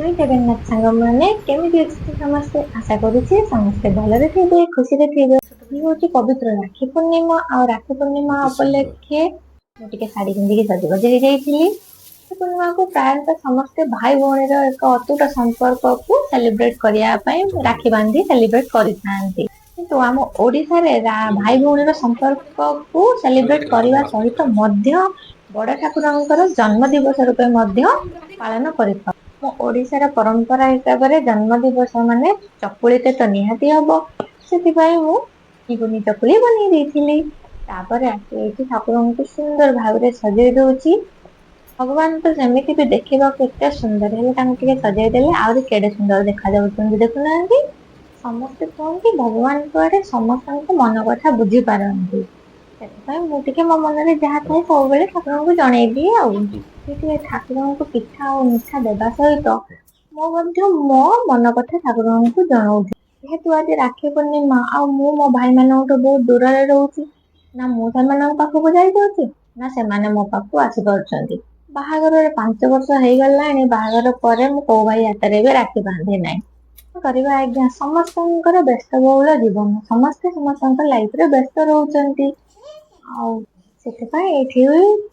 ଜୟ ଜଗନ୍ନାଥ ସାଙ୍ଗମାନେ କେମିତି ଅଛନ୍ତି ସମସ୍ତେ? ଆଶା କରୁଛି ସମସ୍ତେ ଭଲରେ ଥିବେ, ଖୁସିରେ ଥିବେ। ଇଏ ହଉଛି ପବିତ୍ର ରାକ୍ଷୀ ପୂର୍ଣ୍ଣିମା। ଆଉ ରାକ୍ଷୀ ପୂର୍ଣ୍ଣିମା ଉପଲକ୍ଷେ ମୁଁ ଟିକେ ଶାଢୀ ପିନ୍ଧିକି ସଜବାଜ ହେଇଯାଇଥିଲି। ରାକ୍ଷୀ ପୂର୍ଣ୍ଣିମାକୁ ପ୍ରାୟତଃ ସମସ୍ତେ ଭାଇ ଭଉଣୀର ଏକ ଅତୁଟ ସମ୍ପର୍କକୁ ସେଲିବ୍ରେଟ କରିବା ପାଇଁ ରାକ୍ଷୀ ବାନ୍ଧି ସେଲିବ୍ରେଟ କରିଥାନ୍ତି। କିନ୍ତୁ ଆମ ଓଡିଶାରେ ଭାଇ ଭଉଣୀର ସମ୍ପର୍କକୁ ସେଲିବ୍ରେଟ କରିବା ସହିତ ମଧ୍ୟ ବଡ ଠାକୁରଙ୍କର ଜନ୍ମ ଦିବସ ରୂପେ ମଧ୍ୟ ପାଳନ କରିଥାଉ। ମୋ ଓଡିଶାର ପରମ୍ପରା ହିସାବରେ ଜନ୍ମ ଦିବସ ମାନେ ଚକୁଳିଟେ ତ ନିହାତି ହବ। ସେଥିପାଇଁ ମୁଁ ନିଗୁନି ଚକୁଳି ବନେଇ ଦେଇଥିଲି। ତାପରେ ଏଇଠି ଠାକୁରଙ୍କୁ ସୁନ୍ଦର ଭାବରେ ସଜେଇ ଦଉଛି। ଭଗବାନ ତ ସେମିତି ବି ଦେଖିବାକୁ ଏତେ ସୁନ୍ଦର, ହେଲେ ତାଙ୍କୁ ଟିକେ ସଜେଇ ଦେଲେ ଆହୁରି କେଡେ ସୁନ୍ଦର ଦେଖା ଯାଉଛନ୍ତି ଦେଖୁନାହାନ୍ତି। ସମସ୍ତେ କୁହନ୍ତି ଭଗବାନଙ୍କ ଆଡେ ସମସ୍ତଙ୍କ ମନ କଥା ବୁଝି ପାରନ୍ତି। ସେଥିପାଇଁ ମୁଁ ଟିକେ ମୋ ମନରେ ଯାହା ଥାଏ ସବୁବେଳେ ଠାକୁରଙ୍କୁ ଜଣେଇ ଦିଏ ଆଉ। ଟିକେ ଠାକୁରଙ୍କୁ ପିଠା ଆଉ ମିଠା ଦେବା ସହିତ ମୁଁ ମଧ୍ୟ ମୋ ମନ କଥା ଠାକୁରଙ୍କୁ ଜଣଉଛି। ଯେହେତୁ ଆଜି ରାକ୍ଷୀ ପୂର୍ଣ୍ଣିମା ଆଉ ମୁଁ ମୋ ଭାଇ ମାନଙ୍କଠୁ ବହୁତ ଦୂରରେ ରହୁଛି, ନା ମୁଁ ସେମାନଙ୍କ ପାଖକୁ ଯାଇପାରୁଛି ନା ସେମାନେ ମୋ ପାଖକୁ ଆସିପାରୁଛନ୍ତି। ବାହାଘରରେ 5 ବର୍ଷ ହେଇଗଲାଣି, ବାହାଘର ପରେ ମୁଁ କୋଉ ଭାଇ ହାତରେ ବି ରାକ୍ଷୀ ବାନ୍ଧି ନାହିଁ। କଣ କରିବା ଆଜ୍ଞା, ସମସ୍ତଙ୍କର ବ୍ୟସ୍ତବହୁଳ ଜୀବନ, ସମସ୍ତେ ସମସ୍ତଙ୍କ ଲାଇଫରେ ବ୍ୟସ୍ତ ରହୁଛନ୍ତି। ଆଉ ସେଥିପାଇଁ ଏଇଠି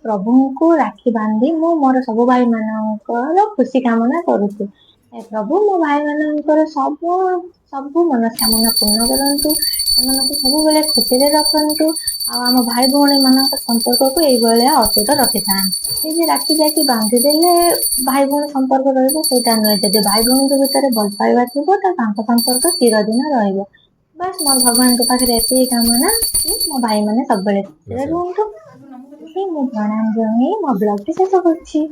ପ୍ରଭୁଙ୍କୁ ରାକ୍ଷୀ ବାନ୍ଧି ମୁଁ ମୋର ସବୁ ଭାଇ ମାନଙ୍କର ଖୁସି କାମନା କରୁଛି। ଏ ପ୍ରଭୁ ମୋ ଭାଇ ମାନଙ୍କର ସବୁ ମନସ୍କାମନା ପୂର୍ଣ୍ଣ କରନ୍ତୁ, ସେମାନଙ୍କୁ ସବୁବେଳେ ଖୁସିରେ ରଖନ୍ତୁ। ଆଉ ଆମ ଭାଇ ଭଉଣୀ ମାନଙ୍କ ସମ୍ପର୍କକୁ ଏଇଭଳିଆ ଅତୁଟ ରଖିଥାନ୍ତି। ସେ ଯେ ରାକ୍ଷୀ ଯାଇକି ବାନ୍ଧିଦେଲେ ଭାଇ ଭଉଣୀ ସମ୍ପର୍କ ରହିବ ସେଇଟା ନୁହେଁ। ଯଦି ଭାଇ ଭଉଣୀଙ୍କ ଭିତରେ ଭଲ ପାଇବା ଥିବ ତ ତାଙ୍କ ସମ୍ପର୍କ ଚିରଦିନ ରହିବ। ବାସ୍ ମୋର ଭଗବାନଙ୍କ ପାଖରେ ଏତିକି କାମନା କି ମୋ ଭାଇ ମାନେ ସବୁବେଳେ ଖୁସିରେ ରୁହନ୍ତୁ। ମୁଁ ପ୍ରଣାମ ଜଣାଇ ମୋ ବ୍ଲଗଟି ଶେଷ କରୁଛି।